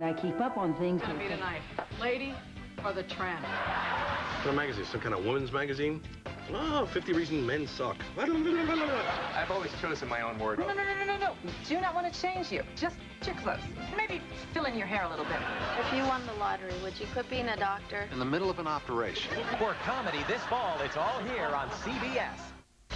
I keep up on things. What's gonna be tonight, lady or the tramp? What magazine? Some kind of women's magazine? Oh, 50 Reasons Men Suck. I've always chosen my own word. No. Do not want to change you. Just your clothes. Maybe fill in your hair a little bit. If you won the lottery, would you quit being a doctor? In the middle of an operation. For comedy this fall, it's all here on CBS.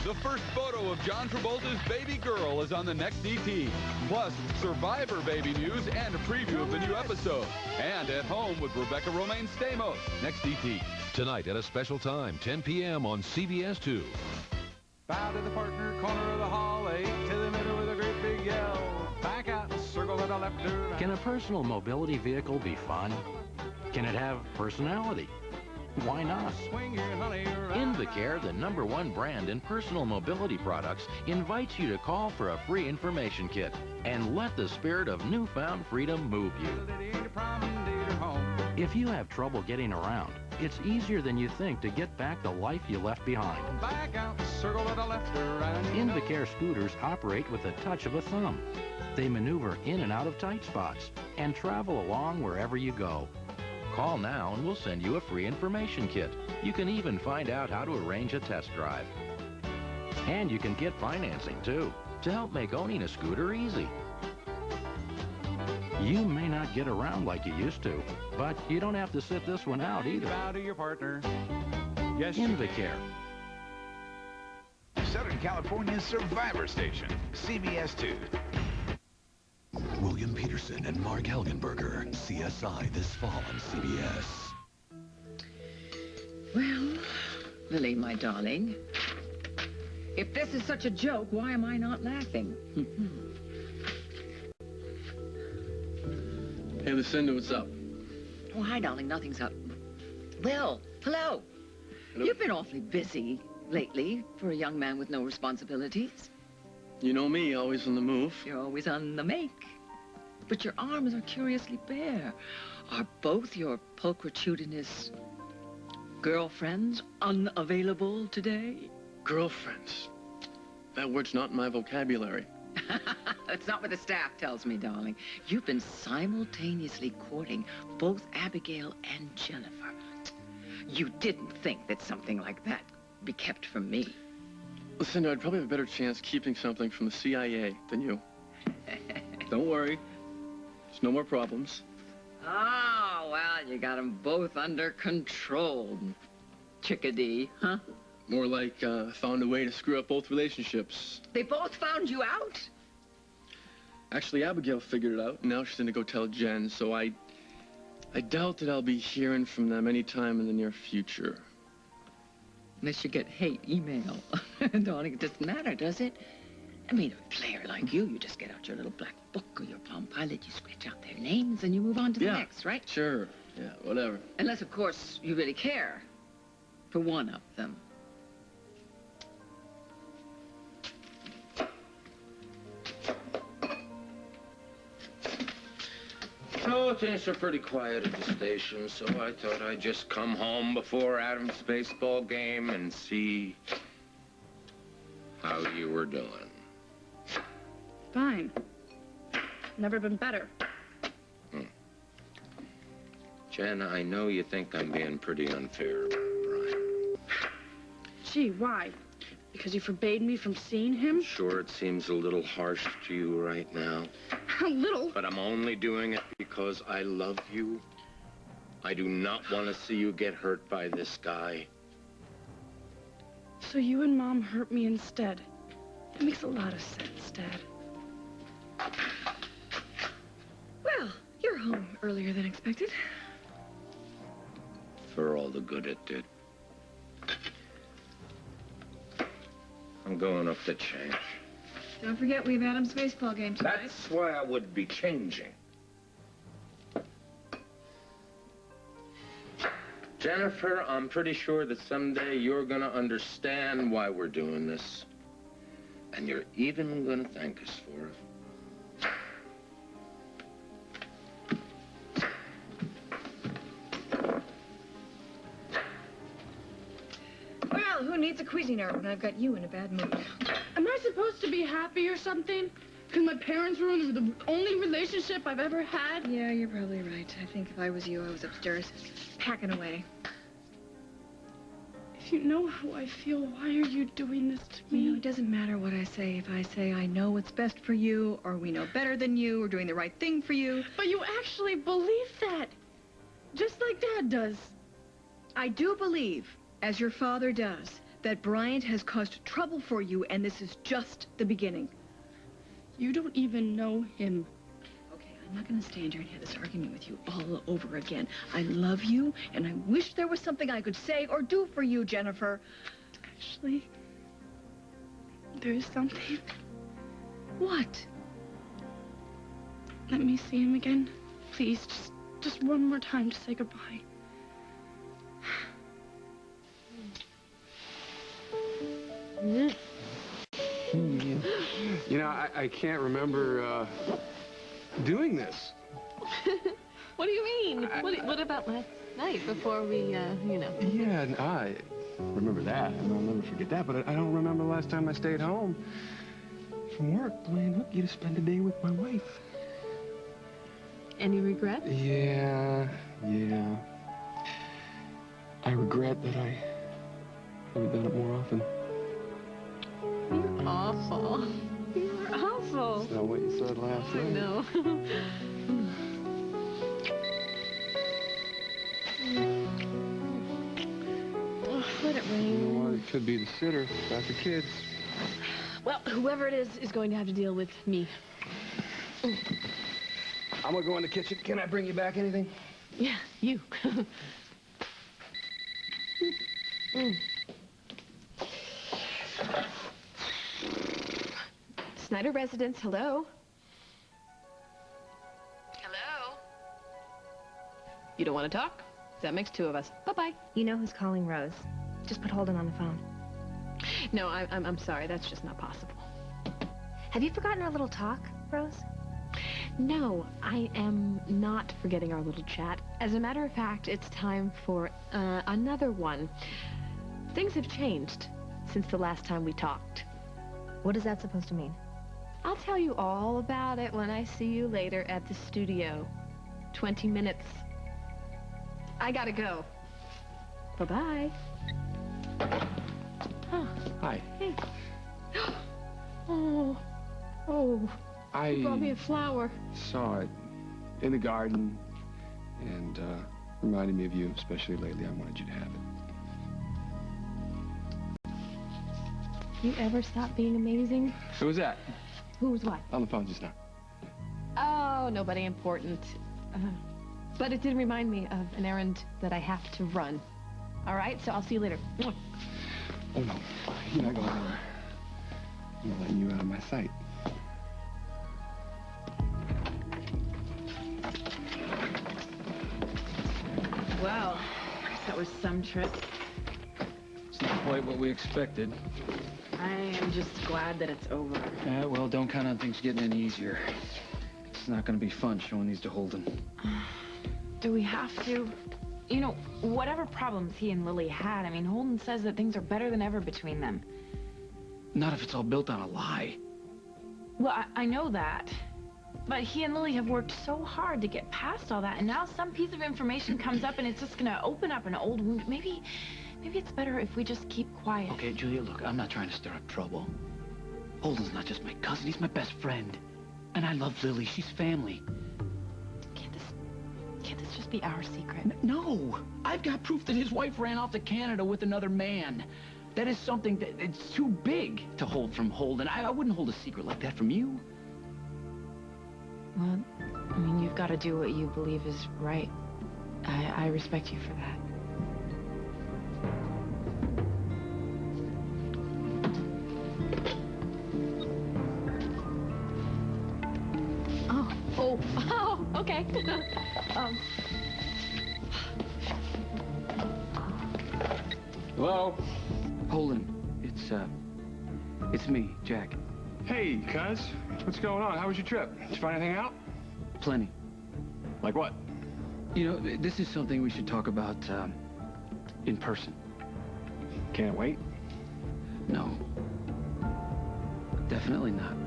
The first photo of John Travolta's baby girl is on the next ET. Plus, Survivor baby news and a preview of the new episode. And At Home with Rebecca Romaine Stamos. Next ET. Tonight at a special time, 10 p.m. on CBS 2. Bow to the partner, corner of the hall, 8 to the middle with a great big yell. Back out, circle to the left or right. Can a personal mobility vehicle be fun? Can it have personality? Why not? Invacare, the #1 brand in personal mobility products, invites you to call for a free information kit and let the spirit of newfound freedom move you. If you have trouble getting around, it's easier than you think to get back the life you left behind. Invacare scooters operate with the touch of a thumb. They maneuver in and out of tight spots and travel along wherever you go. Call now and we'll send you a free information kit. You can even find out how to arrange a test drive. And you can get financing too, to help make owning a scooter easy. You may not get around like you used to, but you don't have to sit this one out either. Bow to your partner. Yes, Invacare. Southern California's Survivor Station, CBS 2. William Peterson and Mark Helgenberger, CSI this fall on CBS. Well, Lily, my darling, if this is such a joke, why am I not laughing? Hey, Lucinda, what's up? Oh, hi, darling. Nothing's up. Will, hello. You've been awfully busy lately for a young man with no responsibilities. You know me, always on the move. You're always on the make. But your arms are curiously bare. Are both your pulchritudinous girlfriends unavailable today? Girlfriends. That word's not in my vocabulary. That's not what the staff tells me, darling. You've been simultaneously courting both Abigail and Jennifer. You didn't think that something like that would be kept from me. Lucinda, I'd probably have a better chance keeping something from the CIA than you. Don't worry. There's no more problems. Oh, well, you got them both under control, chickadee, huh? More like found a way to screw up both relationships. They both found you out? Actually, Abigail figured it out, and now she's gonna go tell Jen, so I doubt that I'll be hearing from them anytime in the near future. Unless you get hate email. Darling, it doesn't matter, does it? I mean, a player like you just get out your little black book or your Palm Pilot, you scratch out their names, and you move on to the next, right? Sure. Yeah, whatever. Unless, of course, you really care for one of them. Oh, things are pretty quiet at the station, so I thought I'd just come home before Adam's baseball game and see how you were doing. Fine. Never been better. Jen, I know you think I'm being pretty unfair about Brian. Gee, why? Because you forbade me from seeing him? Sure, it seems a little harsh to you right now. A little? But I'm only doing it because I love you. I do not want to see you get hurt by this guy. So you and Mom hurt me instead. It makes a lot of sense, Dad. Well, you're home earlier than expected. For all the good it did. I'm going up to change. Don't forget we have Adam's baseball game tonight. That's why I would be changing. Jennifer, I'm pretty sure that someday you're gonna understand why we're doing this. And you're even gonna thank us for it. Well, who needs a Cuisinart when I've got you in a bad mood? Am I supposed to be happy or something? Because my parents ruined the only relationship I've ever had. Yeah, you're probably right. I think if I was you, I was upstairs packing away. If you know how I feel, why are you doing this to me? You know, it doesn't matter what I say. If I say I know what's best for you, or we know better than you, or doing the right thing for you. But you actually believe that. Just like Dad does. I do believe, as your father does, that Bryant has caused trouble for you, and this is just the beginning. You don't even know him. Okay, I'm not going to stand here and have this argument with you all over again. I love you, and I wish there was something I could say or do for you, Jennifer. Actually, there is something. What? Let me see him again. Please, just one more time to say goodbye. You know, I can't remember doing this. What do you mean? What about last night before we, you know? Yeah, I remember that, and I'll never forget that, but I don't remember the last time I stayed home from work playing hooky to spend a day with my wife. Any regrets? Yeah. I regret that I haven't done it more often. You're awful. You're awful. That's not what you said last night. I know. Let it rain. You know what? It could be the sitter. Got the kids. Well, whoever it is going to have to deal with me. I'm gonna go in the kitchen. Can I bring you back anything? Yeah, you. Snyder Residence, hello? Hello? You don't want to talk? That makes two of us. Bye-bye. You know who's calling, Rose. Just put Holden on the phone. No, I'm sorry. That's just not possible. Have you forgotten our little talk, Rose? No, I am not forgetting our little chat. As a matter of fact, it's time for another one. Things have changed since the last time we talked. What is that supposed to mean? I'll tell you all about it when I see you later at the studio. 20 minutes. I gotta go. Bye-bye. Huh. Hi. Hey. Oh. You brought me a flower. Saw it in the garden, and reminded me of you, especially lately. I wanted you to have it. You ever stop being amazing? Who was that? Who was what? On the phone just now. Oh, nobody important. But it did remind me of an errand that I have to run. All right, so I'll see you later. Oh, no. You're not going anywhere. I'm not letting you out of my sight. Well, that was some trip. It's not quite what we expected. I am just glad that it's over. Yeah, well, don't count on things getting any easier. It's not going to be fun showing these to Holden. Do we have to? You know, whatever problems he and Lily had, I mean, Holden says that things are better than ever between them. Not if it's all built on a lie. Well, I know that. But he and Lily have worked so hard to get past all that, and now some piece of information comes up and it's just gonna open up an old wound. Maybe it's better if we just keep quiet. Okay, Julia, look, I'm not trying to stir up trouble. Holden's not just my cousin, he's my best friend. And I love Lily, she's family. Can't this just be our secret? No! I've got proof that his wife ran off to Canada with another man. That is something that it's too big to hold from Holden. I wouldn't hold a secret like that from you. Well, I mean, you've got to do what you believe is right. I respect you for that. Oh, okay. Hello? Holden, it's me, Jack. Hey, cuz. What's going on? How was your trip? Did you find anything out? Plenty. Like what? You know, this is something we should talk about, in person. Can't wait? No. Definitely not.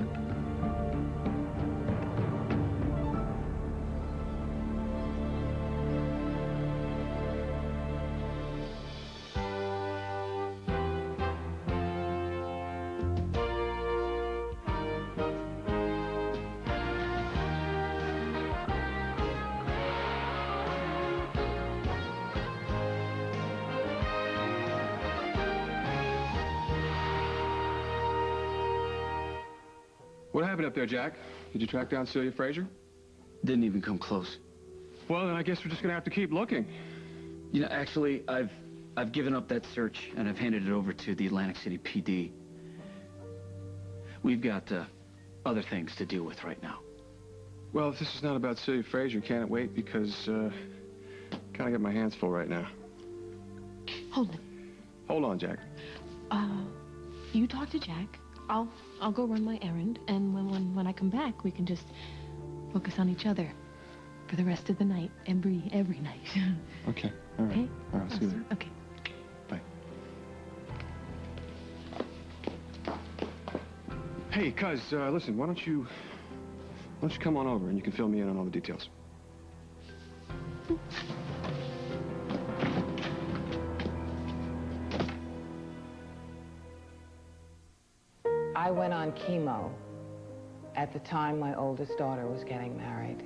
What happened up there, Jack? Did you track down Celia Fraser? Didn't even come close. Well, then I guess we're just gonna have to keep looking. You know, actually, I've given up that search, and I've handed it over to the Atlantic City PD. We've got other things to deal with right now. Well, if this is not about Celia Fraser, can't it wait? Because, kind of got my hands full right now. Holden. Hold on, Jack. You talk to Jack. I'll go run my errand, and when I come back, we can just focus on each other for the rest of the night, every night. Okay. All right. Okay? All right. I'll see you later. Okay. Bye. Hey, cuz, listen. Why don't you come on over and you can fill me in on all the details. I went on chemo at the time my oldest daughter was getting married.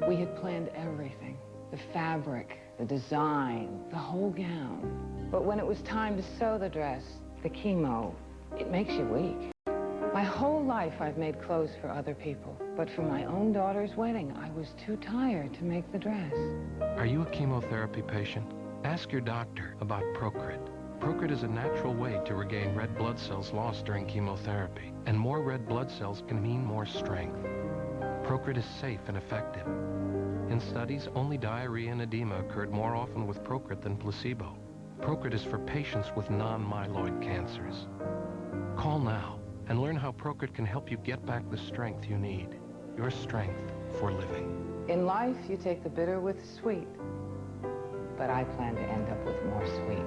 We had planned everything, the fabric, the design, the whole gown. But when it was time to sew the dress, the chemo, it makes you weak. My whole life I've made clothes for other people, but for my own daughter's wedding, I was too tired to make the dress. Are you a chemotherapy patient? Ask your doctor about Procrit. Procrit is a natural way to regain red blood cells lost during chemotherapy, and more red blood cells can mean more strength. Procrit is safe and effective. In studies, only diarrhea and edema occurred more often with Procrit than placebo. Procrit is for patients with non-myeloid cancers. Call now and learn how Procrit can help you get back the strength you need. Your strength for living. In life, you take the bitter with the sweet, but I plan to end up with more sweet.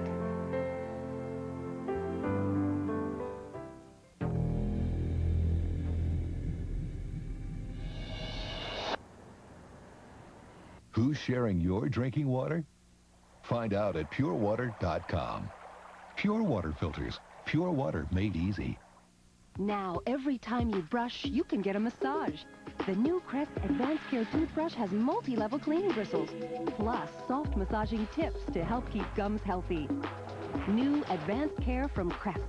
Who's sharing your drinking water? Find out at purewater.com. Pure water filters. Pure water made easy. Now, every time you brush, you can get a massage. The new Crest Advanced Care toothbrush has multi-level cleaning bristles, plus soft massaging tips to help keep gums healthy. New Advanced Care from Crest.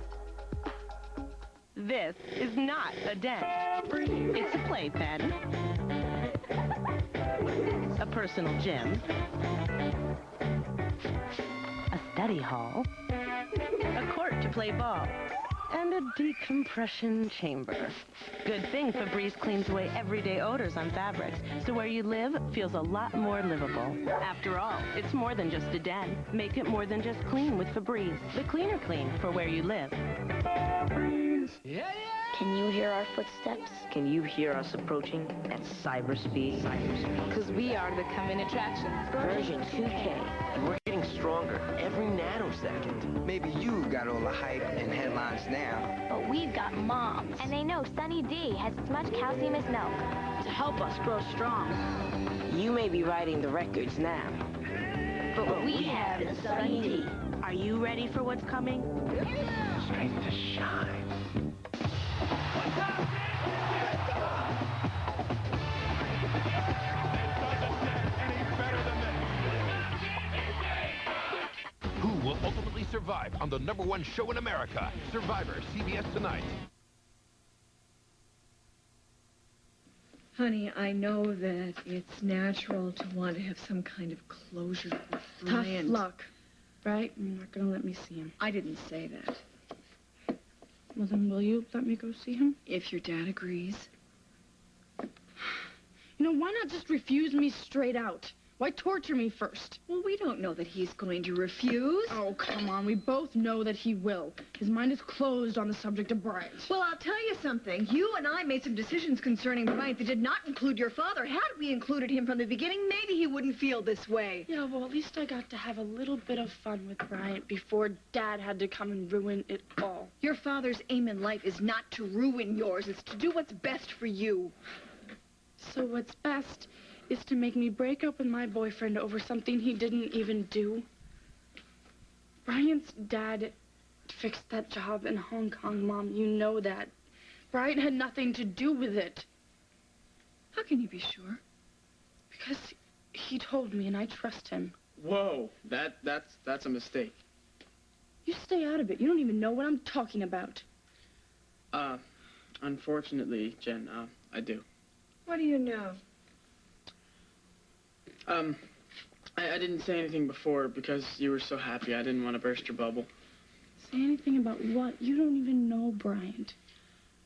This is not a den. It's a playpen, a personal gym, a study hall, a court to play ball, and a decompression chamber. Good thing Febreze cleans away everyday odors on fabrics, so where you live feels a lot more livable. After all, it's more than just a den. Make it more than just clean with Febreze, the cleaner clean for where you live. Can you hear our footsteps? Can you hear us approaching at cyber speed? Because we are the coming attraction. Version 2K. And we're getting stronger every nanosecond. Maybe you got all the hype and headlines now. But we've got moms. And they know Sunny D has as much calcium as milk. To help us grow strong. You may be writing the records now. But what we have is Sunny D. Are you ready for what's coming? Strength to shine. Who will ultimately survive on the #1 show in America? Survivor, CBS tonight. Honey, I know that it's natural to want to have some kind of closure with Tough Bryant. luck, right? You're not gonna let me see him. I didn't say that. Well, then will you let me go see him? If your dad agrees. You know, why not just refuse me straight out? Why torture me first? Well, we don't know that he's going to refuse. Oh, come on. We both know that he will. His mind is closed on the subject of Bryant. Well, I'll tell you something. You and I made some decisions concerning Bryant that did not include your father. Had we included him from the beginning, maybe he wouldn't feel this way. Yeah, well, at least I got to have a little bit of fun with Bryant before Dad had to come and ruin it all. Your father's aim in life is not to ruin yours. It's to do what's best for you. So what's best is to make me break up with my boyfriend over something he didn't even do. Bryant's dad fixed that job in Hong Kong, Mom. You know that. Bryant had nothing to do with it. How can you be sure? Because he told me, and I trust him. Whoa, that's a mistake. You stay out of it. You don't even know what I'm talking about. All Unfortunately, Jen, I do. What do you know? I didn't say anything before because you were so happy. I didn't want to burst your bubble. Say anything about what? You don't even know Bryant.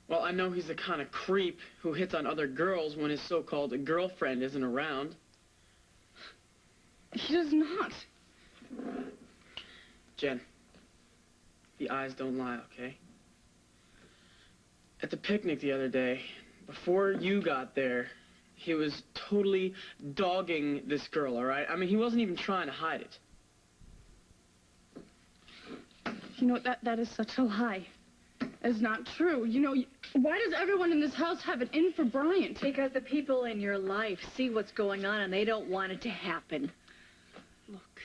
Well, I know he's the kind of creep who hits on other girls when his so-called girlfriend isn't around. He does not. Jen, the eyes don't lie, okay? At the picnic the other day, before you got there, he was totally dogging this girl, all right? I mean, he wasn't even trying to hide it. You know, that is such a lie. It's not true. You know, why does everyone in this house have it in for Bryant? Because the people in your life see what's going on and they don't want it to happen. Look,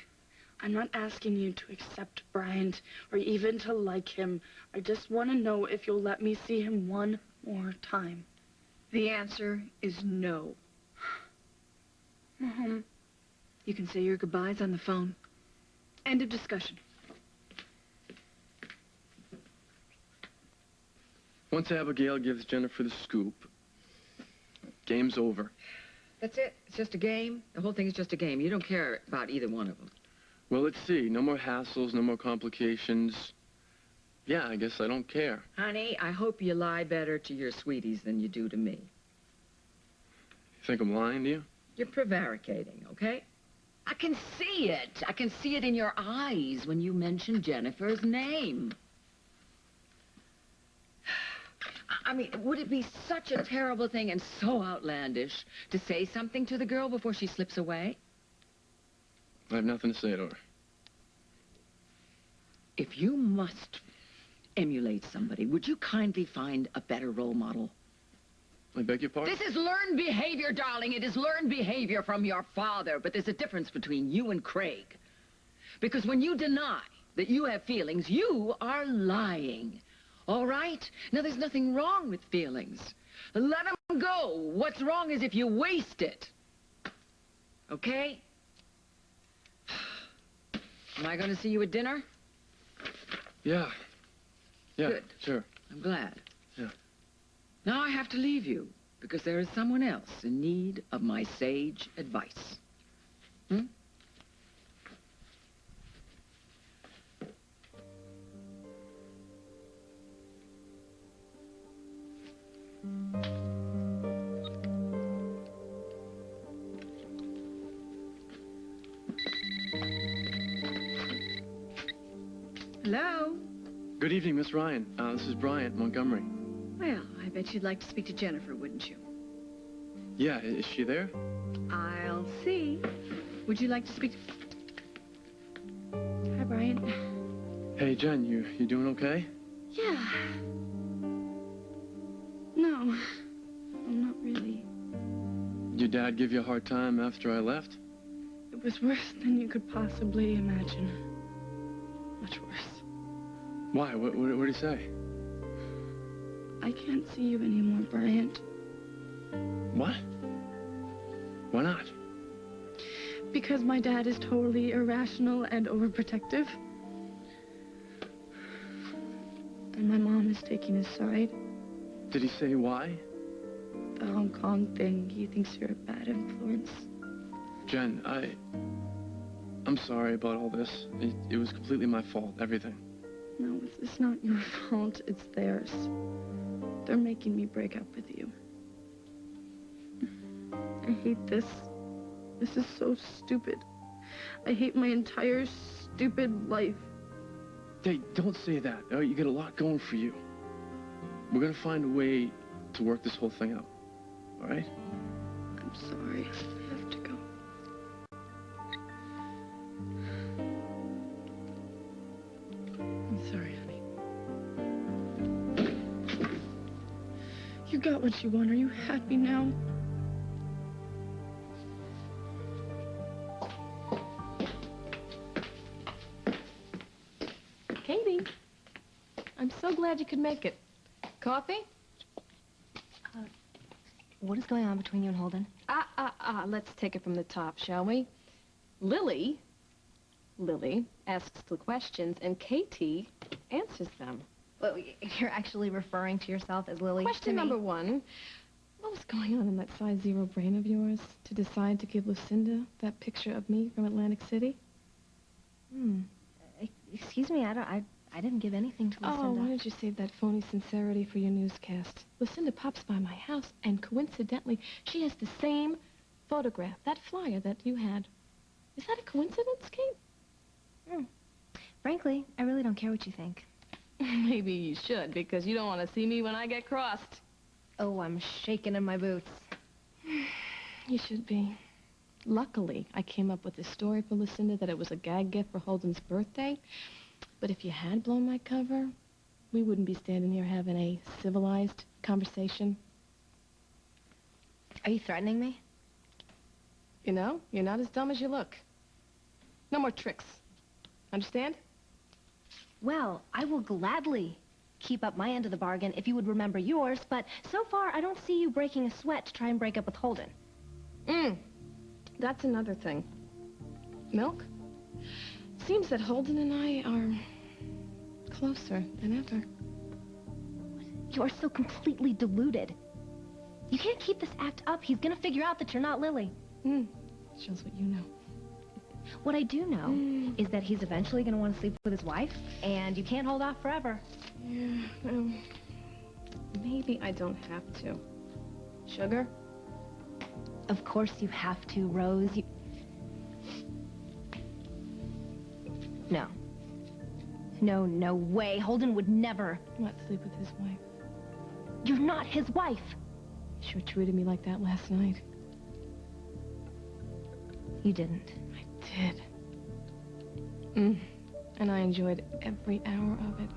I'm not asking you to accept Bryant or even to like him. I just want to know if you'll let me see him one more time. The answer is no. Mom. You can say your goodbyes on the phone. End of discussion. Once Abigail gives Jennifer the scoop, game's over. That's it. It's just a game. The whole thing is just a game. You don't care about either one of them. Well, let's see. No more hassles, no more complications. Yeah, I guess I don't care. Honey, I hope you lie better to your sweeties than you do to me. You think I'm lying to you? You're prevaricating, okay? I can see it. I can see it in your eyes when you mention Jennifer's name. I mean, would it be such a terrible thing and so outlandish to say something to the girl before she slips away? I have nothing to say to her. If you must emulate somebody, would you kindly find a better role model? I beg your pardon? This is learned behavior, darling. It is learned behavior from your father. But there's a difference between you and Craig. Because when you deny that you have feelings, you are lying. All right? Now, there's nothing wrong with feelings. Let them go. What's wrong is if you waste it. Okay? Am I going to see you at dinner? Yeah. Yeah, Good. sure. I'm glad. Yeah. Now I have to leave you, because there is someone else in need of my sage advice. Hmm? Hello? Good evening, Miss Ryan. This is Bryant, Montgomery. Well, I bet you'd like to speak to Jennifer, wouldn't you? Yeah, is she there? I'll see. Would you like to speak to... Hi, Bryant. Hey, Jen, you doing okay? Yeah. No, I'm not really. Did your dad give you a hard time after I left? It was worse than you could possibly imagine. Much worse. Why? What did he say? I can't see you anymore, Bryant. What? Why not? Because my dad is totally irrational and overprotective. And my mom is taking his side. Did he say why? The Hong Kong thing. He thinks you're a bad influence. Jen, I'm sorry about all this. It was completely my fault, everything. No, it's not your fault. It's theirs. They're making me break up with you. I hate this. This is so stupid. I hate my entire stupid life. Hey, don't say that. Oh, you got a lot going for you. We're gonna find a way to work this whole thing out. All right? I'm sorry. I have to go. I'm sorry, honey. You got what you want. Are you happy now? Katie, I'm so glad you could make it. Coffee? What is going on between you and Holden? Let's take it from the top, shall we? Lily asks the questions, and Katie answers them. But you're actually referring to yourself as Lily Question number one. What was going on in that size 0 brain of yours to decide to give Lucinda that picture of me from Atlantic City? Excuse me, I didn't give anything to Lucinda. Oh, why did you save that phony sincerity for your newscast? Lucinda pops by my house, and coincidentally, she has the same photograph, that flyer that you had. Is that a coincidence, Kate? Frankly, I really don't care what you think. Maybe you should, because you don't want to see me when I get crossed. Oh, I'm shaking in my boots. You should be. Luckily, I came up with this story for Lucinda that it was a gag gift for Holden's birthday. But if you had blown my cover, we wouldn't be standing here having a civilized conversation. Are you threatening me? You know, you're not as dumb as you look. No more tricks. Understand? Well, I will gladly keep up my end of the bargain if you would remember yours, but so far I don't see you breaking a sweat to try and break up with Holden. That's another thing. Milk? Seems that Holden and I are closer than ever. You are so completely deluded. You can't keep this act up. He's gonna figure out that you're not Lily. Shows what you know. What I do know is that he's eventually gonna want to sleep with his wife, and you can't hold off forever. Yeah, well, maybe I don't have to. Sugar? Of course you have to, Rose. No. No way. Holden would never. What, sleep with his wife? You're not his wife. He sure treated me like that last night. You didn't. I did. And I enjoyed every hour of it.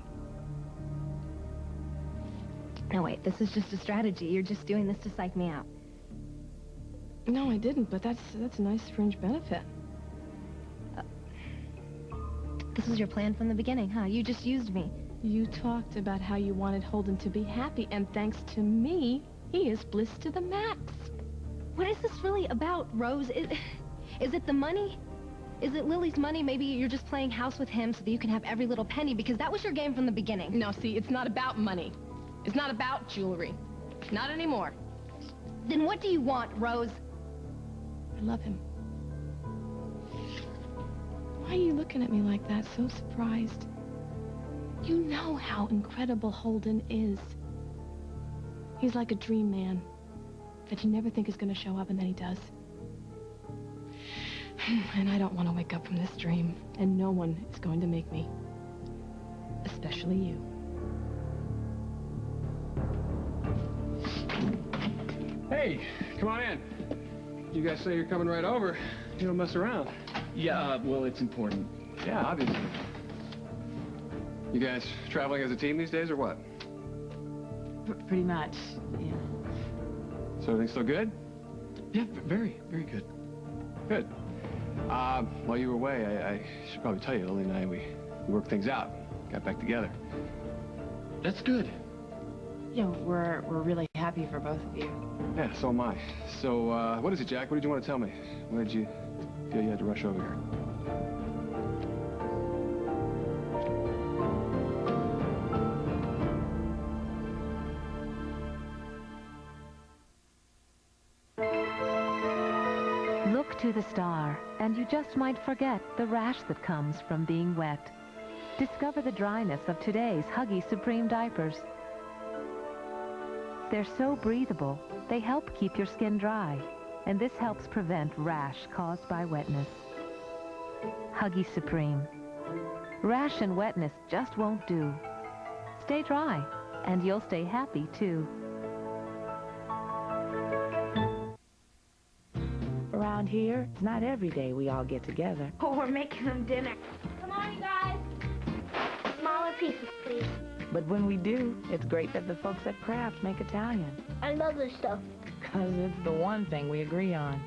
No, wait, this is just a strategy. You're just doing this to psych me out. No, I didn't, but that's a nice fringe benefit. This was your plan from the beginning, huh? You just used me. You talked about how you wanted Holden to be happy, and thanks to me, he is bliss to the max. What is this really about, Rose? Is it the money? Is it Lily's money? Maybe you're just playing house with him so that you can have every little penny, because that was your game from the beginning. No, see, it's not about money. It's not about jewelry. Not anymore. Then what do you want, Rose? I love him. Why are you looking at me like that, so surprised? You know how incredible Holden is. He's like a dream man that you never think is going to show up, and then he does. And I don't want to wake up from this dream, and no one is going to make me. Especially you. Hey, come on in. You guys say you're coming right over. You don't mess around. Yeah, well, it's important. Yeah, obviously. You guys traveling as a team these days, or what? Pretty much, yeah. So everything still good? Yeah, very, very good. Good. While you were away, I should probably tell you, Lily and I, we worked things out. Got back together. That's good. Yeah, we're really happy for both of you. Yeah, so am I. So, what is it, Jack? What did you want to tell me? Why did you feel you had to rush over here? Look to the star, and you just might forget the rash that comes from being wet. Discover the dryness of today's Huggy Supreme diapers. They're so breathable, they help keep your skin dry, and this helps prevent rash caused by wetness. Huggy Supreme. Rash and wetness just won't do. Stay dry, and you'll stay happy, too. Around here, it's not every day we all get together. Oh, we're making them dinner. Come on, you guys. Smaller pieces, please. But when we do, it's great that the folks at Kraft make Italian. I love this stuff. Because it's the one thing we agree on.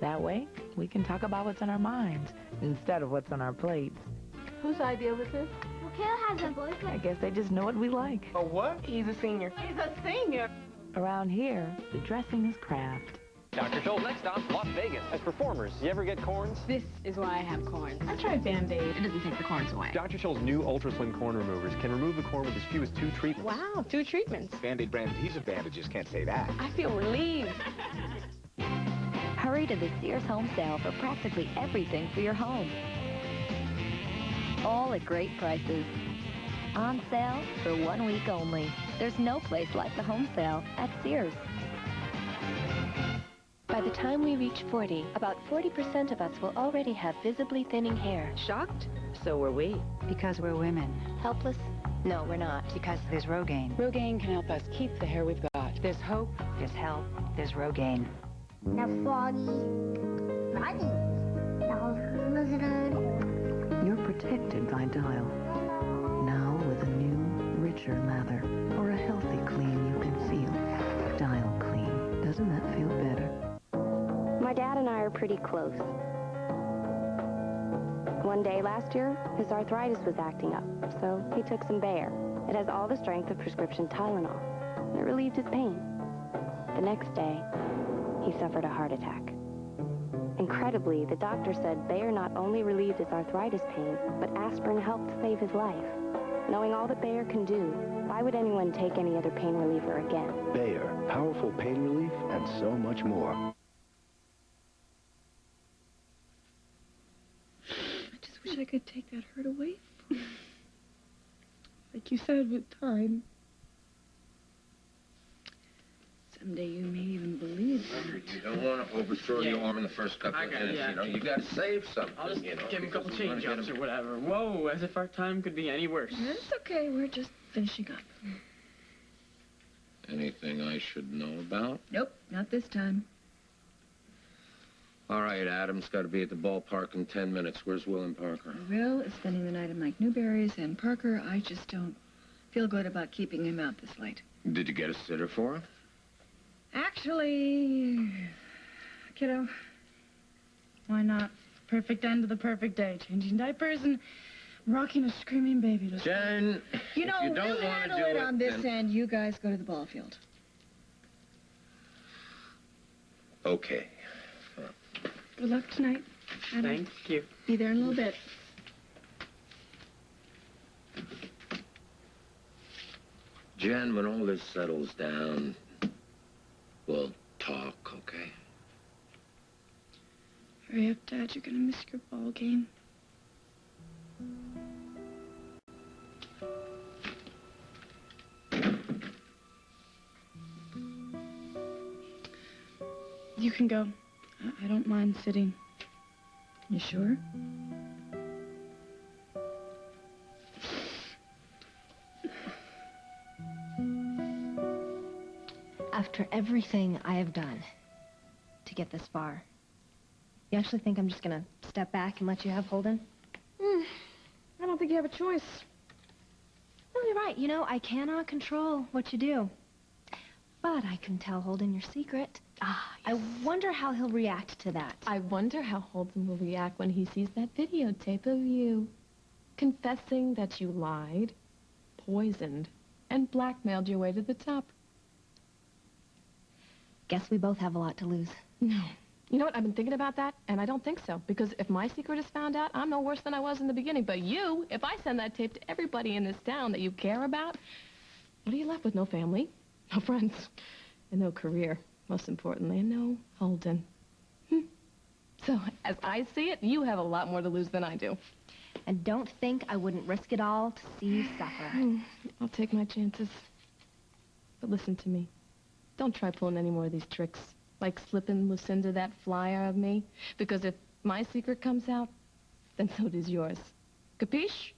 That way, we can talk about what's on our minds instead of what's on our plates. Whose idea was this? Well, Kale has a boyfriend. I guess they just know what we like. Oh, what? He's a senior. He's a senior. Around here, the dressing is Kraft. Dr. Scholl, next stop, Las Vegas. performers. You ever get corns? This is why I have corns. I tried Band-Aid. It doesn't take the corns away. Dr. Scholl's new Ultra Slim corn removers can remove the corn with as few as 2 treatments. Wow, 2 treatments. Band-Aid brand adhesive bandages can't say that. I feel relieved. Hurry to the Sears home sale for practically everything for your home. All at great prices. On sale for 1 week only. There's no place like the home sale at Sears. By the time we reach 40, about 40% of us will already have visibly thinning hair. Shocked? So were we. Because we're women. Helpless? No, we're not. Because there's Rogaine. Rogaine can help us keep the hair we've got. There's hope, there's help, there's Rogaine. You're protected by Dial. Now with a new, richer lather. Or a healthy clean you can feel. Dial Clean. Doesn't that feel better? My dad and I are pretty close. One day last year, his arthritis was acting up, so he took some Bayer. It has all the strength of prescription Tylenol. It relieved his pain. The next day, he suffered a heart attack. Incredibly, the doctor said Bayer not only relieved his arthritis pain, but aspirin helped save his life. Knowing all that Bayer can do, why would anyone take any other pain reliever again? Bayer, powerful pain relief and so much more. I just wish I could take that hurt away from him. Like you said, with time. Someday you may even believe that. You don't want to overthrow your arm in the first couple of minutes, you know. You got to save something, I'll just you know. give him a couple because we wanna get change-ups him- or whatever. Whoa, as if our time could be any worse. It's okay, we're just finishing up. Anything I should know about? Nope, not this time. All right, Adam's got to be at the ballpark in 10 minutes. Where's Will and Parker? Will is spending the night at Mike Newberry's, and Parker, I just don't feel good about keeping him out this late. Did you get a sitter for him? Actually, kiddo, why not? Perfect end to the perfect day. Changing diapers and rocking a screaming baby to sleep. Jen, You know, if you don't we'll want to handle do it on this then- end. You guys go to the ball field. Okay. Good luck tonight, Adam. Thank you. Be there in a little bit. Jen, when all this settles down, we'll talk, okay? Hurry up, Dad. You're gonna miss your ball game. You can go. I don't mind sitting. You sure? After everything I have done to get this far, you actually think I'm just gonna step back and let you have Holden? I don't think you have a choice. No, you're right. You know, I cannot control what you do. But I can tell Holden your secret. Ah, yes. I wonder how he'll react to that. I wonder how Holden will react when he sees that videotape of you confessing that you lied, poisoned, and blackmailed your way to the top. Guess we both have a lot to lose. No. You know what? I've been thinking about that, and I don't think so. Because if my secret is found out, I'm no worse than I was in the beginning. But you, if I send that tape to everybody in this town that you care about, what are you left with? No family, no friends, and no career. Most importantly, and no Holden. So, as I see it, you have a lot more to lose than I do. And don't think I wouldn't risk it all to see you suffer. I'll take my chances. But listen to me. Don't try pulling any more of these tricks. Like slipping Lucinda that flyer of me. Because if my secret comes out, then so does yours. Capiche?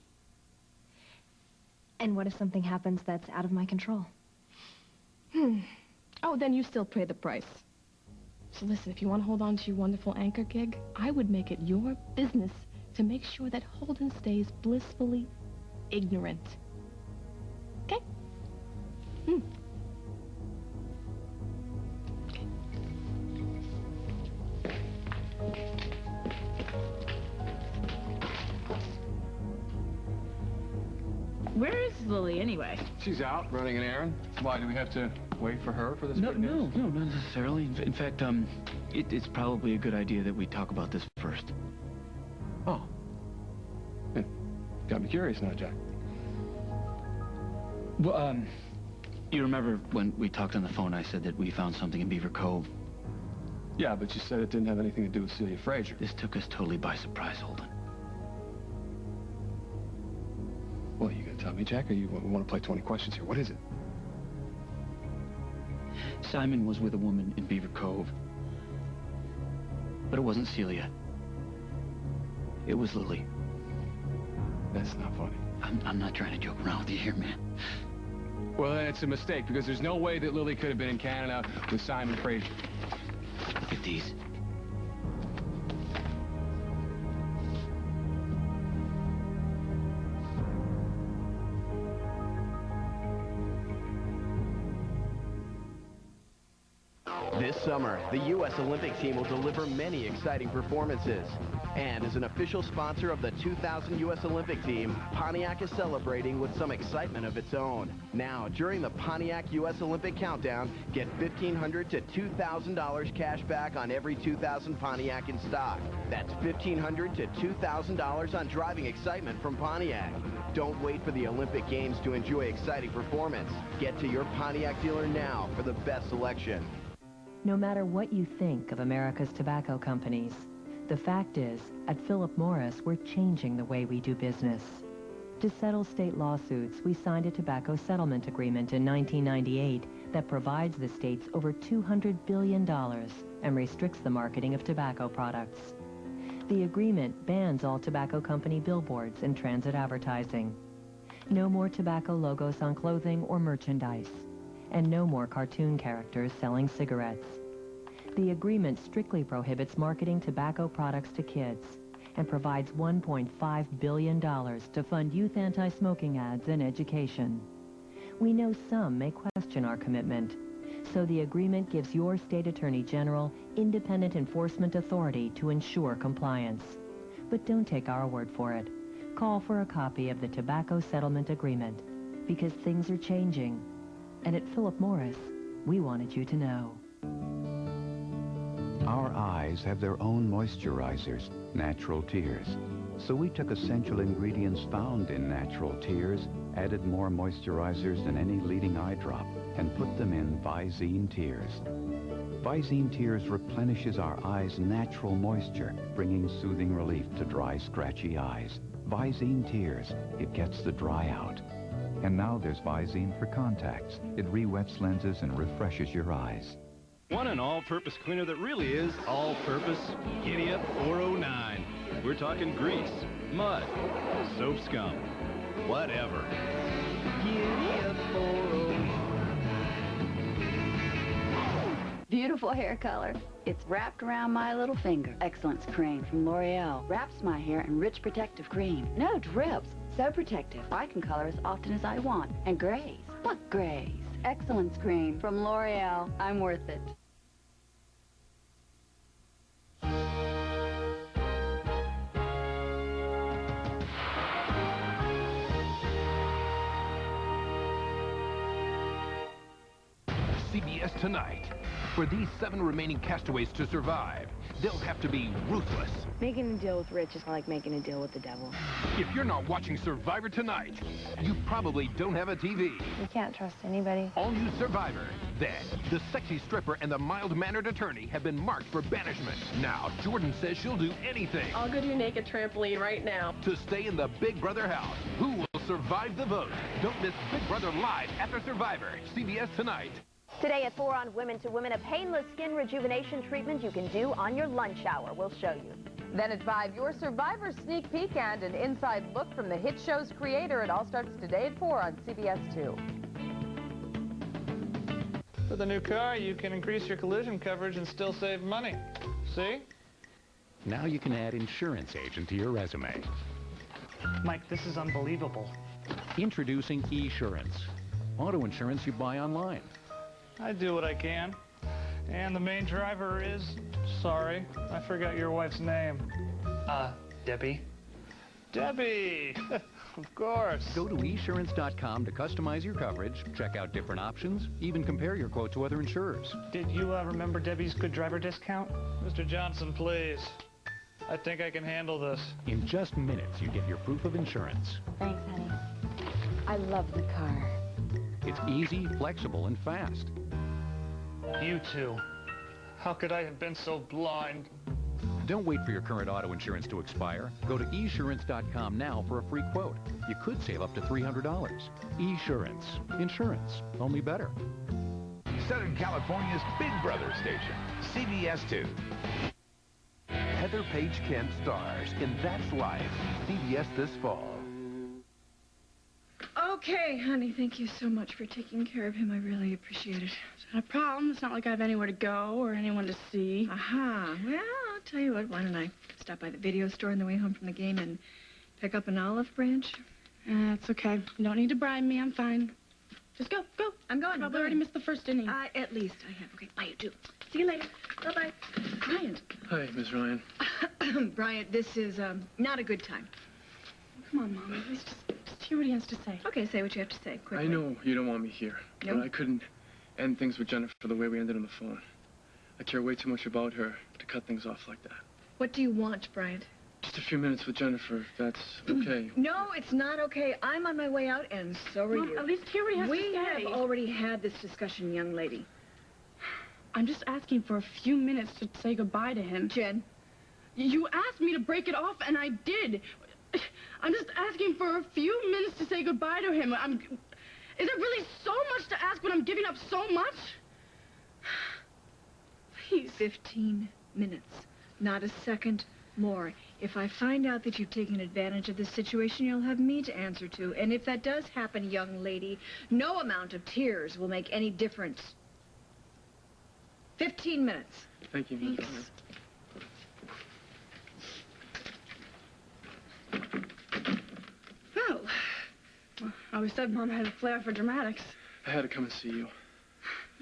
And what if something happens that's out of my control? Oh, then you still pay the price. So listen, if you want to hold on to your wonderful anchor gig, I would make it your business to make sure that Holden stays blissfully ignorant. Okay? Where is Lily, anyway? She's out running an errand. Why, do we have to wait for her for this? No, not necessarily. In fact, It's probably a good idea that we talk about this first. Oh. Got me curious now, Jack. Well, you remember when we talked on the phone, I said that we found something in Beaver Cove? Yeah, but you said it didn't have anything to do with Celia Frazier. This took us totally by surprise, Holden. What, you gonna tell me, Jack, or you want to play 20 questions here? What is it? Simon was with a woman in Beaver Cove. But it wasn't Celia. It was Lily. That's not funny. I'm not trying to joke around with you here, man. Well, then it's a mistake, because there's no way that Lily could have been in Canada with Simon Frazier. Look at these. This summer, the U.S. Olympic team will deliver many exciting performances. And as an official sponsor of the 2000 U.S. Olympic team, Pontiac is celebrating with some excitement of its own. Now, during the Pontiac U.S. Olympic Countdown, get $1,500 to $2,000 cash back on every 2000 Pontiac in stock. That's $1,500 to $2,000 on driving excitement from Pontiac. Don't wait for the Olympic Games to enjoy exciting performance. Get to your Pontiac dealer now for the best selection. No matter what you think of America's tobacco companies, the fact is, at Philip Morris, we're changing the way we do business. To settle state lawsuits, we signed a tobacco settlement agreement in 1998 that provides the states over $200 billion and restricts the marketing of tobacco products. The agreement bans all tobacco company billboards and transit advertising. No more tobacco logos on clothing or merchandise. And no more cartoon characters selling cigarettes. The agreement strictly prohibits marketing tobacco products to kids and provides $1.5 billion to fund youth anti-smoking ads and education. We know some may question our commitment, so the agreement gives your state attorney general independent enforcement authority to ensure compliance. But don't take our word for it. Call for a copy of the Tobacco Settlement Agreement, because things are changing. And at Philip Morris, we wanted you to know. Our eyes have their own moisturizers, natural tears. So we took essential ingredients found in natural tears, added more moisturizers than any leading eye drop, and put them in Visine Tears. Visine Tears replenishes our eyes' natural moisture, bringing soothing relief to dry, scratchy eyes. Visine Tears, it gets the dry out. And now there's Visine for contacts. It re-wets lenses and refreshes your eyes. Want an all-purpose cleaner that really is all-purpose? Giddy Up 409. We're talking grease, mud, soap scum, whatever. Giddy Up 409. Beautiful hair color. It's wrapped around my little finger. Excellence Cream from L'Oreal. Wraps my hair in rich protective cream. No drips. So protective, I can color as often as I want. And grays. What grays? Excellence Cream from L'Oreal. I'm worth it. CBS Tonight. For these 7 remaining castaways to survive, they'll have to be ruthless. Making a deal with Rich is like making a deal with the devil. If you're not watching Survivor Tonight, you probably don't have a TV. You can't trust anybody. All new Survivor. Then, the sexy stripper and the mild-mannered attorney have been marked for banishment. Now, Jordan says she'll do anything I'll go do naked trampoline right now. to stay in the Big Brother house. Who will survive the vote? Don't miss Big Brother live after Survivor. CBS Tonight. Today at 4 on Women to Women, a painless skin rejuvenation treatment you can do on your lunch hour. We'll show you. Then at 5, your Survivor sneak peek and an inside look from the hit show's creator. It all starts today at 4 on CBS 2. With a new car, you can increase your collision coverage and still save money. See? Now you can add insurance agent to your resume. Mike, this is unbelievable. Introducing Esurance. Auto insurance you buy online. I do what I can. And the main driver is... Sorry, I forgot your wife's name. Debbie. Debbie! Of course. Go to esurance.com to customize your coverage, check out different options, even compare your quote to other insurers. Did you remember Debbie's good driver discount? Mr. Johnson, please. I think I can handle this. In just minutes, you get your proof of insurance. Thanks, honey. I love the car. It's easy, flexible, and fast. You two. How could I have been so blind? Don't wait for your current auto insurance to expire. Go to esurance.com now for a free quote. You could save up to $300. Esurance. Insurance. Only better. Southern California's Big Brother station, CBS 2. Heather Page Kent stars in That's Life, CBS this fall. Okay, honey, thank you so much for taking care of him. I really appreciate it. It's not a problem. It's not like I have anywhere to go or anyone to see. Aha. Well, I'll tell you what, why don't I stop by the video store on the way home from the game and pick up an olive branch? It's okay. You don't need to bribe me. I'm fine. Just go. I'm going. Probably already missed the first inning. At least I have. Okay, bye, you too. See you later. Bye-bye. Bryant. Hi, Miss Ryan. Bryant, this is not a good time. Come on, Mom. Let's just hear what he has to say. Okay, say what you have to say, quickly. I know you don't want me here, No? but I couldn't end things with Jennifer the way we ended on the phone. I care way too much about her to cut things off like that. What do you want, Bryant? Just a few minutes with Jennifer, if that's okay. No, it's not okay. I'm on my way out, and so are Mom, you. at least hear what he has to say. We have already had this discussion, young lady. I'm just asking for a few minutes to say goodbye to him. Jen. You asked me to break it off, and I did. I'm just asking for a few minutes to say goodbye to him. Is it really so much to ask when I'm giving up so much? Please. 15 minutes. Not a second more. If I find out that you've taken advantage of this situation, you'll have me to answer to. And if that does happen, young lady, no amount of tears will make any difference. 15 minutes. Thank you, Miss Thanks. Well, I always said Mom had a flair for dramatics. I had to come and see you.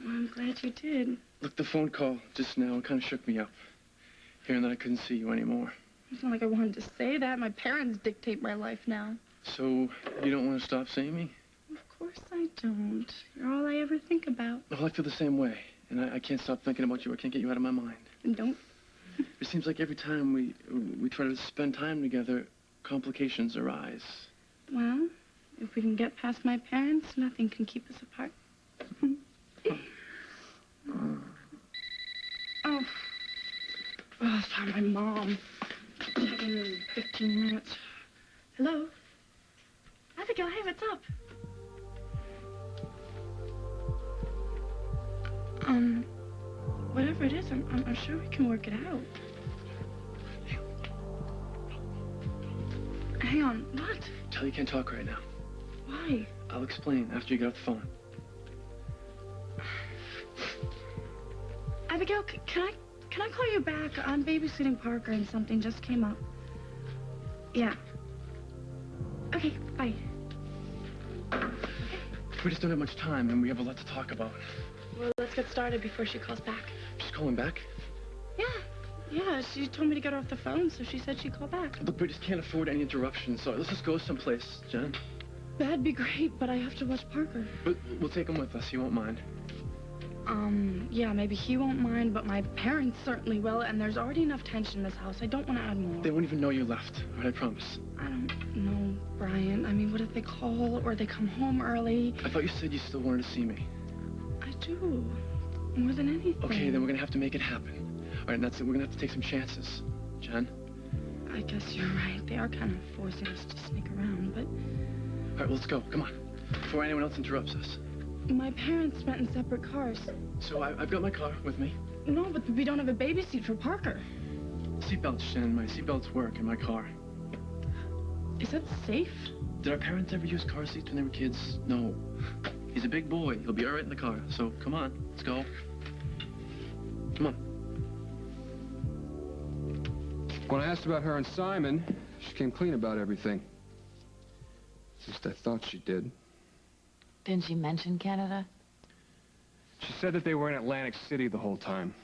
Well, I'm glad you did. Look, the phone call just now kind of shook me up. Hearing that I couldn't see you anymore. It's not like I wanted to say that. My parents dictate my life now. So, you don't want to stop seeing me? Of course I don't. You're all I ever think about. Well, I feel the same way. And I can't stop thinking about you. I can't get you out of my mind. Don't. It seems like every time we try to spend time together, complications arise. Well, if we can get past my parents, nothing can keep us apart. Oh, I found my mom. Check in 15 minutes. Hello? Abigail, hey, what's up? Whatever it is, I'm sure we can work it out. Hang on, what? Tell you can't talk right now. Why? I'll explain after you get off the phone. Abigail, can I call you back? I'm babysitting Parker and something just came up. Yeah. Okay, bye. We just don't have much time, and we have a lot to talk about. Well, let's get started before she calls back. She's calling back? Yeah, she told me to get her off the phone, so she said she'd call back. Look, we just can't afford any interruptions, so let's just go someplace, Jen. That'd be great, but I have to watch Parker. But we'll take him with us. He won't mind. Yeah, maybe he won't mind, but my parents certainly will, and there's already enough tension in this house. I don't want to add more. They won't even know you left, all right, I promise. I don't know, Brian. I mean, what if they call or they come home early? I thought you said you still wanted to see me. I do. More than anything. Okay, then we're gonna have to make it happen. All right, and that's it. We're gonna have to take some chances. Jen? I guess you're right. They are kind of forcing us to sneak around, but... All right, well, let's go. Come on. Before anyone else interrupts us. My parents went in separate cars. So I've got my car with me. No, but we don't have a baby seat for Parker. Seatbelts, Jen. My seatbelts work in my car. Is that safe? Did our parents ever use car seats when they were kids? No. He's a big boy. He'll be all right in the car. So come on, let's go. Come on. When I asked about her and Simon, she came clean about everything. At least I thought she did. Didn't she mention Canada? She said that they were in Atlantic City the whole time.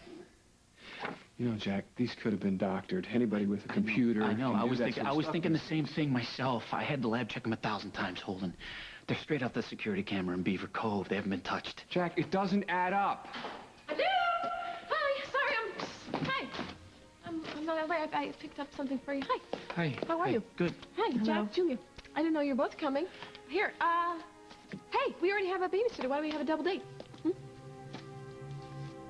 You know, Jack, these could have been doctored. Anybody with a computer. I know. can I do was that thinking. sort I of was stuff. thinking the same thing myself. I had the lab check them 1,000 times, Holden. They're straight off the security camera in Beaver Cove. They haven't been touched. Jack, it doesn't add up. Hello? Hi, sorry, hi. I'm not LA. I picked up something for you. Hi. Hi. How are Hey, you? Good. Hi, Jack, Julia. I didn't know you were both coming. Here, hey, we already have a babysitter. Why don't we have a double date? Hmm?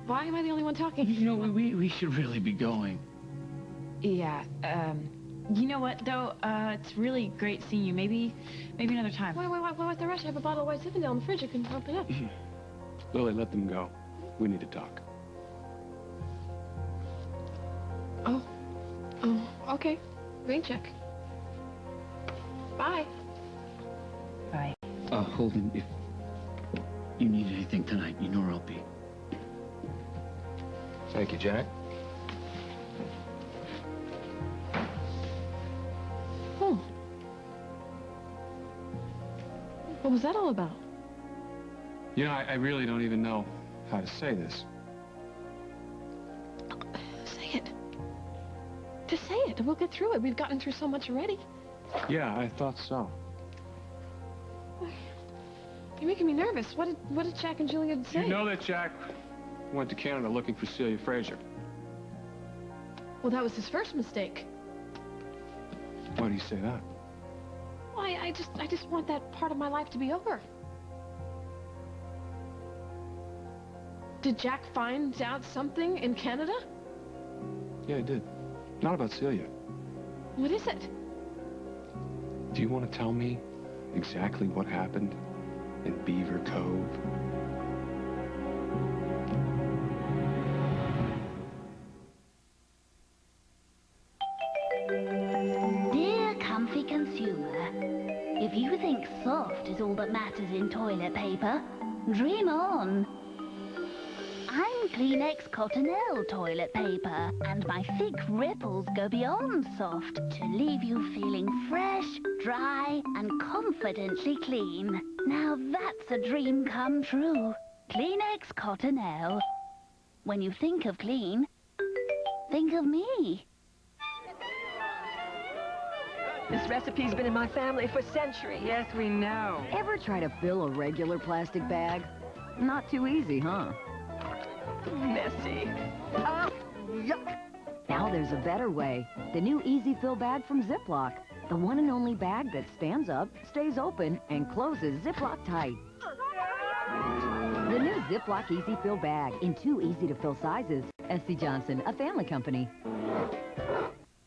Why am I the only one talking? You know, we should really be going. Yeah, you know what, though? It's really great seeing you. Maybe another time. What's the rush? I have a bottle of white Zinfandel in the fridge. You can open it up. Lily, let them go. We need to talk. Oh, okay. Rain check. Bye. Bye. Holden, if you need anything tonight, you know where I'll be. Thank you, Jack. Oh. What was that all about? You know, I really don't even know how to say this. Say it. Just say it. We'll get through it. We've gotten through so much already. Yeah, I thought so. You're making me nervous. What did Jack and Julia say? You know that Jack went to Canada looking for Celia Fraser. Well, that was his first mistake. Why do you say that? Well, I just want that part of my life to be over. Did Jack find out something in Canada? Yeah, I did. Not about Celia. What is it? Do you want to tell me exactly what happened in Beaver Cove? Dear comfy consumer, if you think soft is all that matters in toilet paper, dream on. I'm Kleenex Cottonelle toilet paper, and my thick ripples go beyond soft to leave you feeling fresh, dry, and confidently clean. Now that's a dream come true. Kleenex Cottonelle. When you think of clean, think of me. This recipe's been in my family for centuries. Yes, we know. Ever try to fill a regular plastic bag? Not too easy, huh? Messy. Yuck. Now there's a better way. The new Easy Fill bag from Ziploc. The one and only bag that stands up, stays open, and closes Ziploc tight. The new Ziploc Easy Fill bag in 2 easy-to-fill sizes. S.C. Johnson, a family company.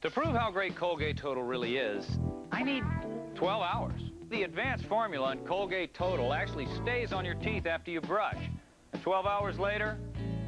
To prove how great Colgate Total really is, I need 12 hours. The advanced formula in Colgate Total actually stays on your teeth after you brush. And 12 hours later,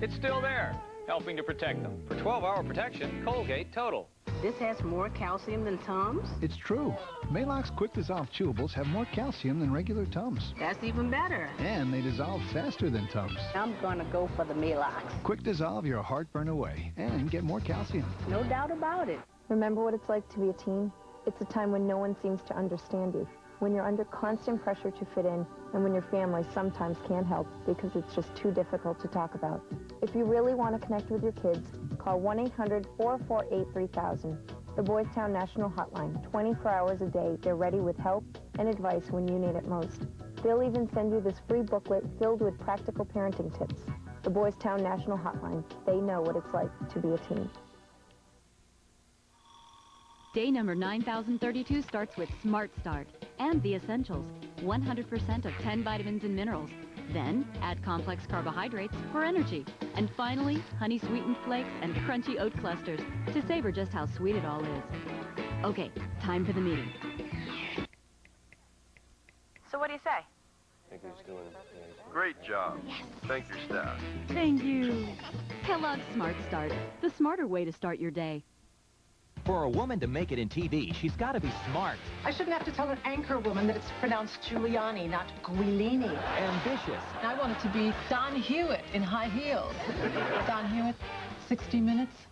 it's still there, helping to protect them. For 12-hour protection, Colgate Total. This has more calcium than Tums? It's true. Maalox Quick Dissolve Chewables have more calcium than regular Tums. That's even better. And they dissolve faster than Tums. I'm gonna go for the Maalox. Quick Dissolve your heartburn away and get more calcium. No doubt about it. Remember what it's like to be a teen? It's a time when no one seems to understand you, when you're under constant pressure to fit in, and when your family sometimes can't help because it's just too difficult to talk about. If you really want to connect with your kids, call 1-800-448-3000, the Boys Town National Hotline. 24 hours a day, they're ready with help and advice when you need it most. They'll even send you this free booklet filled with practical parenting tips. The Boys Town National Hotline. They know what it's like to be a teen. Day number 9032 starts with Smart Start and the essentials, 100% of 10 vitamins and minerals. Then add complex carbohydrates for energy. And finally, honey sweetened flakes and crunchy oat clusters to savor just how sweet it all is. Okay, time for the meeting. So what do you say? I think he's doing great job. Thank your staff. Thank you. Kellogg's Smart Start, the smarter way to start your day. For a woman to make it in TV, she's got to be smart. I shouldn't have to tell an anchor woman that it's pronounced Giuliani, not Guilini. Ambitious. I want it to be Don Hewitt in high heels. Don Hewitt, 60 Minutes.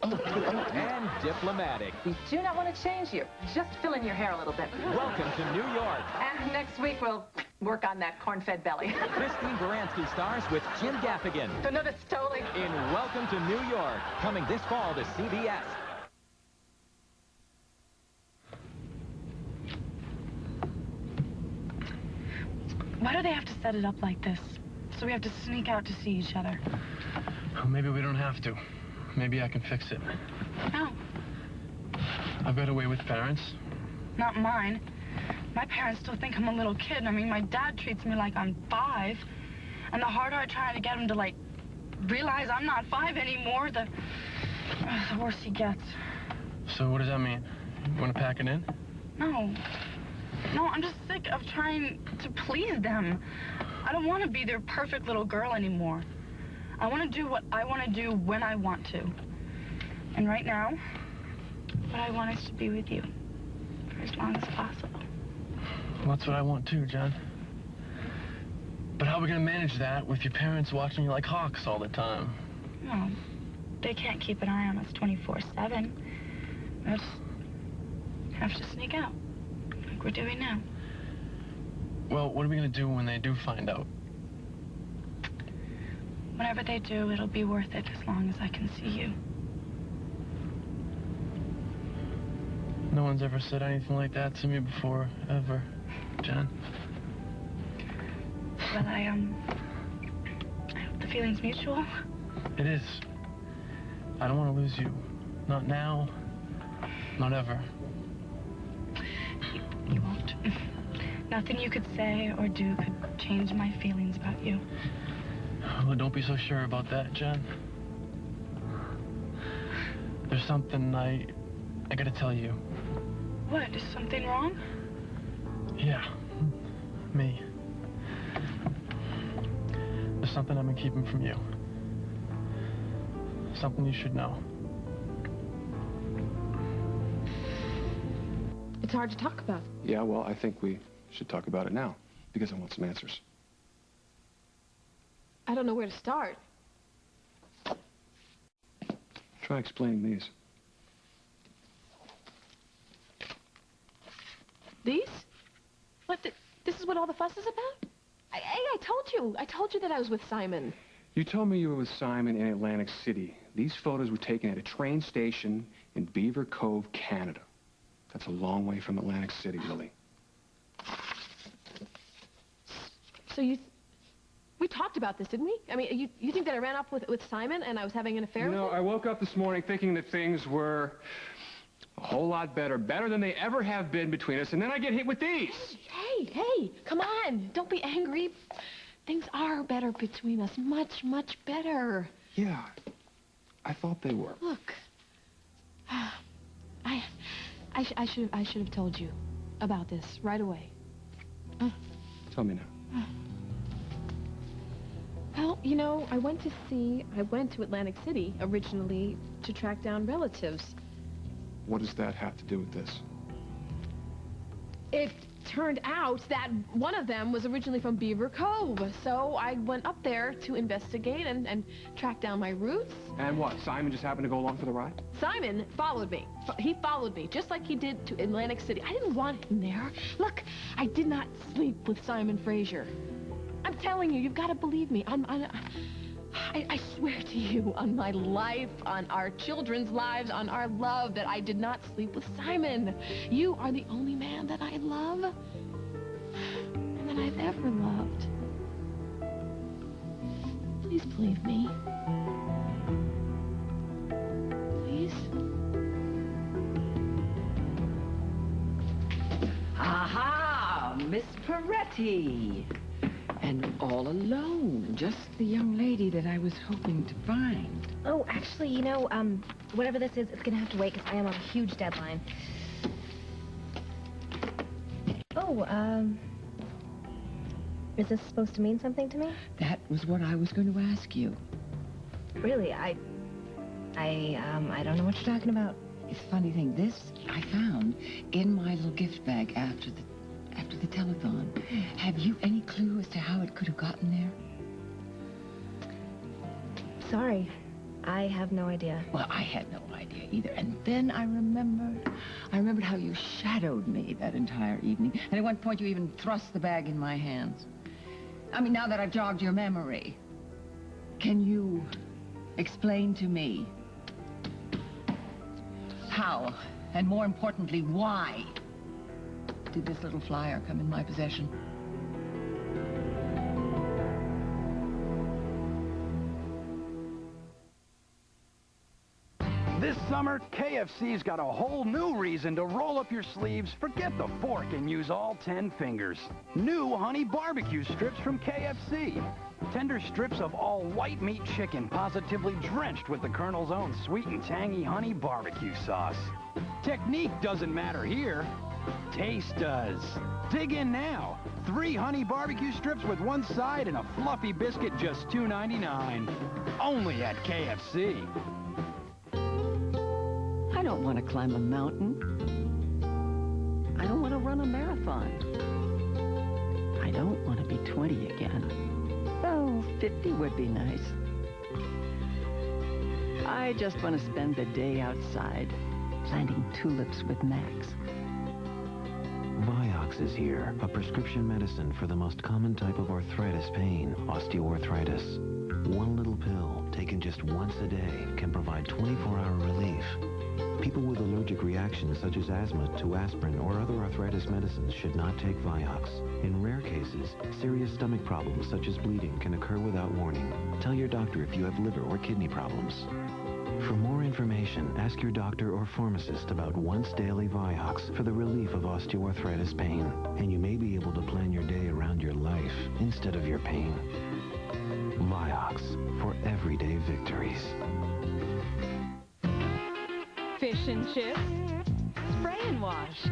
And diplomatic. We do not want to change you. Just fill in your hair a little bit. Welcome to New York. And next week we'll work on that corn-fed belly. Christine Baranski stars with Jim Gaffigan Another Stoli. in Welcome to New York, coming this fall to CBS. Why do they have to set it up like this? So we have to sneak out to see each other. Well, maybe we don't have to. Maybe I can fix it. No, I've got away with parents. not mine. My parents still think I'm a little kid. I mean, my dad treats me like I'm 5. And the harder I try to get him to, like, realize I'm not 5 anymore, the worse he gets. So what does that mean? You want to pack it in? No. No, I'm just sick of trying to please them. I don't want to be their perfect little girl anymore. I want to do what I want to do when I want to. And right now, what I want is to be with you for as long as possible. Well, that's what I want too, Jen. But how are we going to manage that with your parents watching you like hawks all the time? No, they can't keep an eye on us 24/7. They'll just have to sneak out, like we're doing now. Well, what are we going to do when they do find out? Whatever they do, it'll be worth it as long as I can see you. No one's ever said anything like that to me before, ever, Jen. Well, I hope the feeling's mutual. It is. I don't want to lose you. Not now. Not ever. You won't. Nothing you could say or do could change my feelings about you. Well, don't be so sure about that, Jen. There's something I gotta tell you. What? Is something wrong? Yeah. Me. There's something I've been keeping from you. Something you should know. It's hard to talk about. Yeah, well, I think we should talk about it now, because I want some answers. I don't know where to start. Try explaining these. These? What? This is what all the fuss is about? I told you that I was with Simon. You told me you were with Simon in Atlantic City. These photos were taken at a train station in Beaver Cove, Canada. That's a long way from Atlantic City, Lily. So we talked about this, didn't we? I mean, you think that I ran off with Simon and I was having an affair with him? I woke up this morning thinking that things were a whole lot better than they ever have been between us, and then I get hit with these. Hey, come on. Don't be angry. Things are better between us. Much, much better. Yeah, I thought they were. Look, I should have told you about this right away. Tell me now. Well, I went to Atlantic City originally to track down relatives. What does that have to do with this? It turned out that one of them was originally from Beaver Cove, so I went up there to investigate and track down my roots. And what, Simon just happened to go along for the ride? Simon followed me. He followed me, just like he did to Atlantic City. I didn't want him there. Look, I did not sleep with Simon Fraser. I'm telling you, you've got to believe me. I swear to you, on my life, on our children's lives, on our love, that I did not sleep with Simon. You are the only man that I love and that I've ever loved. Please believe me. Please? Aha! Miss Peretti. And all alone. Just the young lady that I was hoping to find. Oh, actually, whatever this is, it's gonna have to wait because I am on a huge deadline. Oh, is this supposed to mean something to me? That was what I was going to ask you. Really, I don't know what you're talking about. It's a funny thing. This I found in my little gift bag after the telethon. Have you any clue as to how it could have gotten there? Sorry. I have no idea. Well, I had no idea either. And then I remembered how you shadowed me that entire evening. And at one point you even thrust the bag in my hands. I mean, now that I've jogged your memory, can you explain to me how, and more importantly, why did this little flyer come in my possession? This summer, KFC's got a whole new reason to roll up your sleeves, forget the fork, and use all 10 fingers. New honey barbecue strips from KFC. Tender strips of all white meat chicken positively drenched with the Colonel's own sweet and tangy honey barbecue sauce. Technique doesn't matter here. Taste does. Dig in now. 3 honey barbecue strips with 1 side and a fluffy biscuit, just $2.99. Only at KFC. I don't want to climb a mountain. I don't want to run a marathon. I don't want to be 20 again. Oh, 50 would be nice. I just want to spend the day outside, planting tulips with Max. Vioxx is here, a prescription medicine for the most common type of arthritis pain, osteoarthritis. One little pill, taken just once a day, can provide 24-hour relief. People with allergic reactions such as asthma to aspirin or other arthritis medicines should not take Vioxx. In rare cases, serious stomach problems such as bleeding can occur without warning. Tell your doctor if you have liver or kidney problems. For more information, ask your doctor or pharmacist about once daily Vioxx for the relief of osteoarthritis pain. And you may be able to plan your day around your life instead of your pain. Vioxx for everyday victories. Fish and chips, spray and wash.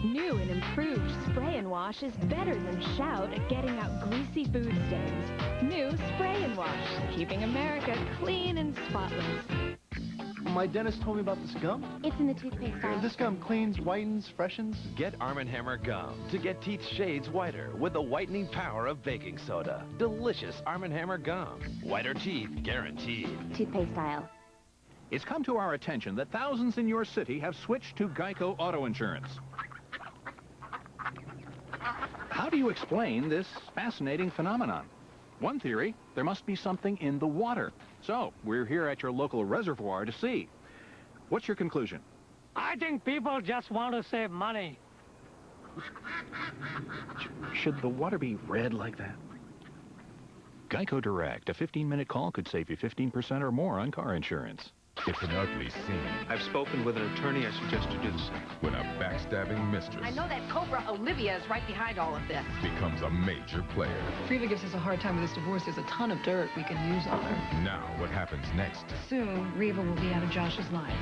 New and improved spray and wash is better than Shout at getting out greasy food stains. New spray and wash, keeping America clean and spotless. My dentist told me about this gum. It's in the toothpaste aisle. This gum cleans, whitens, freshens. Get Arm & Hammer gum to get teeth shades whiter with the whitening power of baking soda. Delicious Arm & Hammer gum. Whiter teeth guaranteed. Toothpaste aisle. It's come to our attention that thousands in your city have switched to Geico Auto Insurance. How do you explain this fascinating phenomenon? One theory, there must be something in the water. So, we're here at your local reservoir to see. What's your conclusion? I think people just want to save money. Should the water be red like that? Geico Direct, a 15-minute call could save you 15% or more on car insurance. It's an ugly scene. I've spoken with an attorney. I suggest you do the same. When a backstabbing mistress I know that Cobra Olivia is right behind all of this. becomes a major player. Frieda gives us a hard time with this divorce. There's a ton of dirt we can use on her. Now, what happens next Soon, Reva will be out of Josh's life.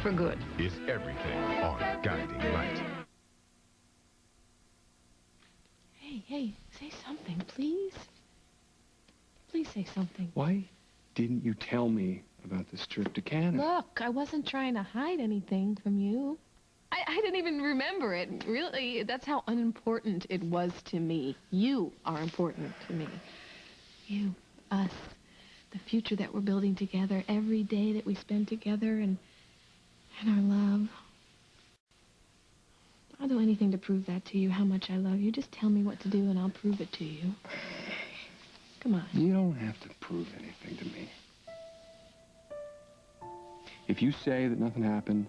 For good. is everything on Guiding Light. Hey, say something, please. Please say something. Why didn't you tell me about this trip to Canada? Look, I wasn't trying to hide anything from you. I didn't even remember it. Really, that's how unimportant it was to me. You are important to me. You, us, the future that we're building together, every day that we spend together, and our love. I'll do anything to prove that to you, how much I love you. Just tell me what to do, and I'll prove it to you. Come on. You don't have to prove anything to me. If you say that nothing happened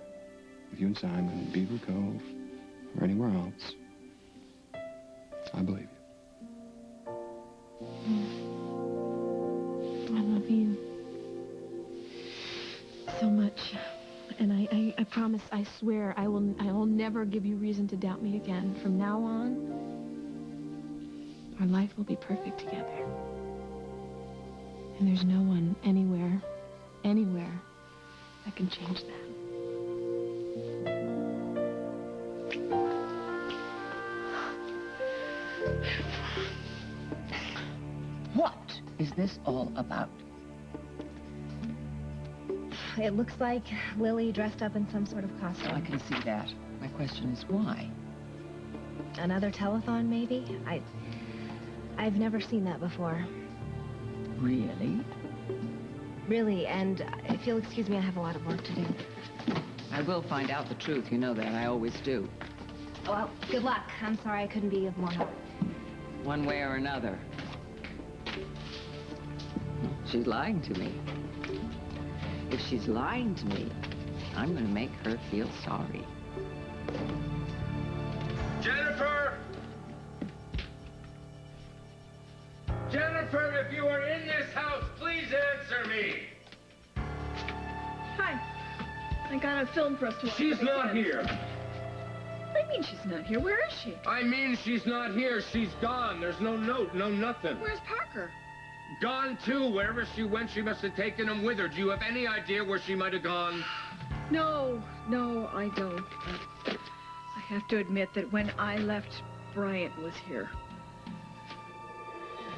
with you and Simon in Beaver Cove or anywhere else, I believe you. I love you so much. And I promise, I swear, I will never give you reason to doubt me again. From now on, our life will be perfect together. And there's no one, anywhere, that can change that. What is this all about? It looks like Lily dressed up in some sort of costume. I can see that. My question is why? Another telethon, maybe? I've never seen that before. Really? Really, and if you'll excuse me, I have a lot of work to do. I will find out the truth. You know that. I always do. Well, good luck. I'm sorry I couldn't be of more help. One way or another. She's lying to me. If she's lying to me, I'm going to make her feel sorry. Jennifer! Jennifer, if you are in this house, please answer me. Hi. I got a film for us to watch. She's not here. What do you mean she's not here? Where is she? I mean she's not here. She's gone. There's no note, no nothing. Where's Parker? Gone too. Wherever she went, she must have taken him with her. Do you have any idea where she might have gone? No, I don't. I have to admit that when I left, Bryant was here.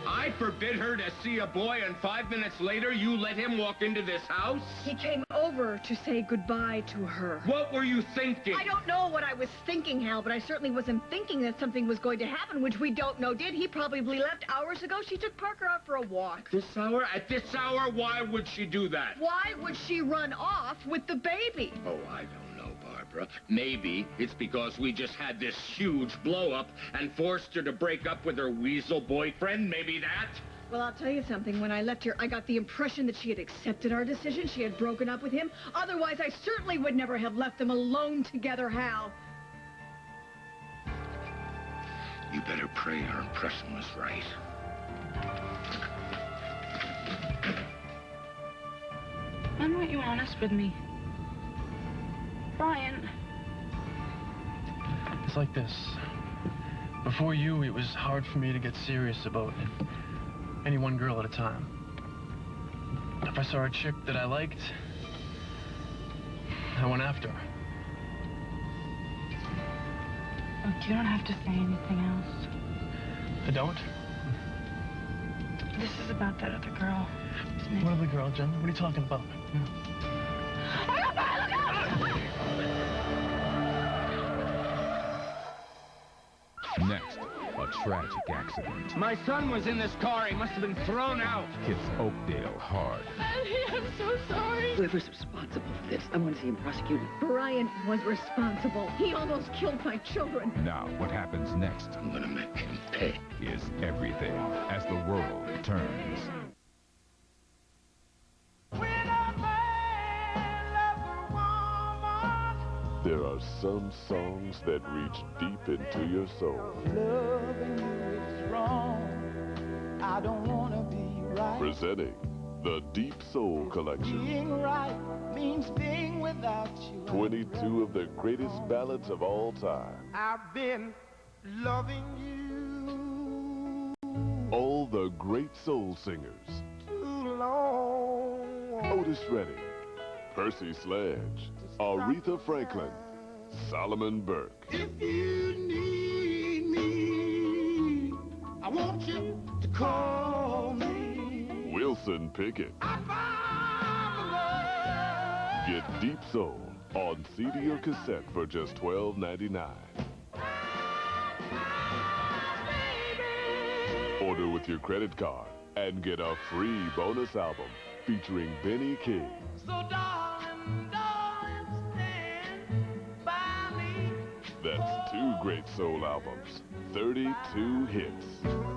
I forbid her to see a boy, and 5 minutes later, you let him walk into this house? He came over to say goodbye to her. What were you thinking? I don't know what I was thinking, Hal, but I certainly wasn't thinking that something was going to happen, which we don't know did. He probably left hours ago. She took Parker out for a walk. This hour? At this hour? Why would she do that? Why would she run off with the baby? Oh, I don't know, Barbara. Maybe it's because we just had this huge blow-up and forced her to break up with her weasel boyfriend. Maybe that? Well, I'll tell you something. When I left here, I got the impression that she had accepted our decision. She had broken up with him. Otherwise, I certainly would never have left them alone together, Hal. You better pray her impression was right. Why weren't you honest with me? Brian. It's like this. Before you, it was hard for me to get serious about any one girl at a time. If I saw a chick that I liked, I went after her. Look, you don't have to say anything else. I don't? This is about that other girl. What other girl, Jen? What are you talking about? Next, a tragic accident My son was in this car. He must have been thrown out. hits Oakdale hard. Daddy, I'm so sorry. Whoever's responsible for this, I want to see him prosecuted. Bryant was responsible. He almost killed my children. Now, what happens next I'm gonna make him pay. is everything as the world turns. There are some songs that reach deep into your soul. Loving you is wrong. I don't wanna be right. Presenting the Deep Soul Collection. Being right means being without you. 22 of the greatest ballads of all time. I've been loving you All the great soul singers. too long. Otis Redding, Percy Sledge, Aretha Franklin, Solomon Burke. If you need me, I want you to call me. Wilson Pickett. Get Deep Soul on CD or cassette for just $12.99. Order with your credit card and get a free bonus album featuring Benny King. So darling, stand by me. That's 2 great soul albums, 32 hits.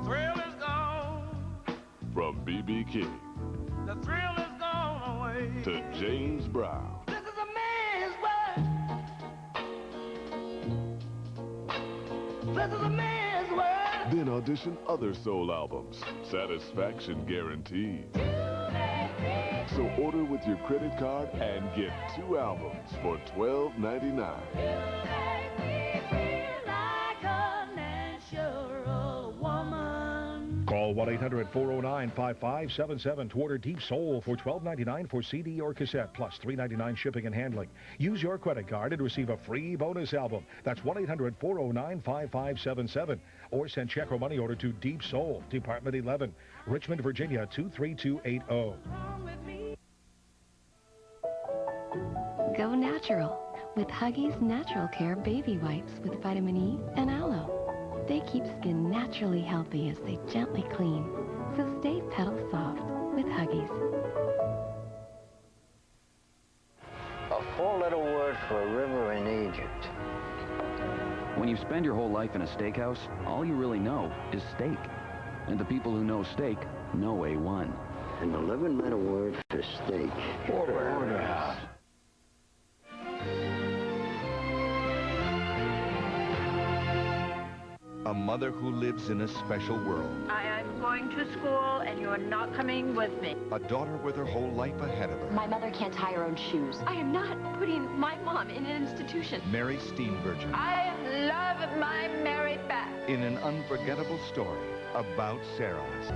Thrill is gone. From B.B. King The thrill is gone away. to James Brown. This is a man's world. This is a man's world. Then audition other soul albums. Satisfaction guaranteed. So order with your credit card and get 2 albums for $12.99. Call 1-800-409-5577 to order Deep Soul for $12.99 for CD or cassette, plus $3.99 shipping and handling. Use your credit card and receive a free bonus album. That's 1-800-409-5577. Or send check or money order to Deep Soul, Department 11, Richmond, Virginia, 23280. Go natural with Huggies Natural Care Baby Wipes with vitamin E and aloe. They keep skin naturally healthy as they gently clean. So stay petal soft with Huggies. Four-letter word for a river in Egypt. When you spend your whole life in a steakhouse, all you really know is steak. And the people who know steak know A1. An 11-letter word for steak. Porterhouse. A mother who lives in a special world. I am going to school, and you are not coming with me. A daughter with her whole life ahead of her. My mother can't tie her own shoes. I am not putting my mom in an institution. Mary Steenburgen. I love my Mary Beth. In an unforgettable story about Sarah's.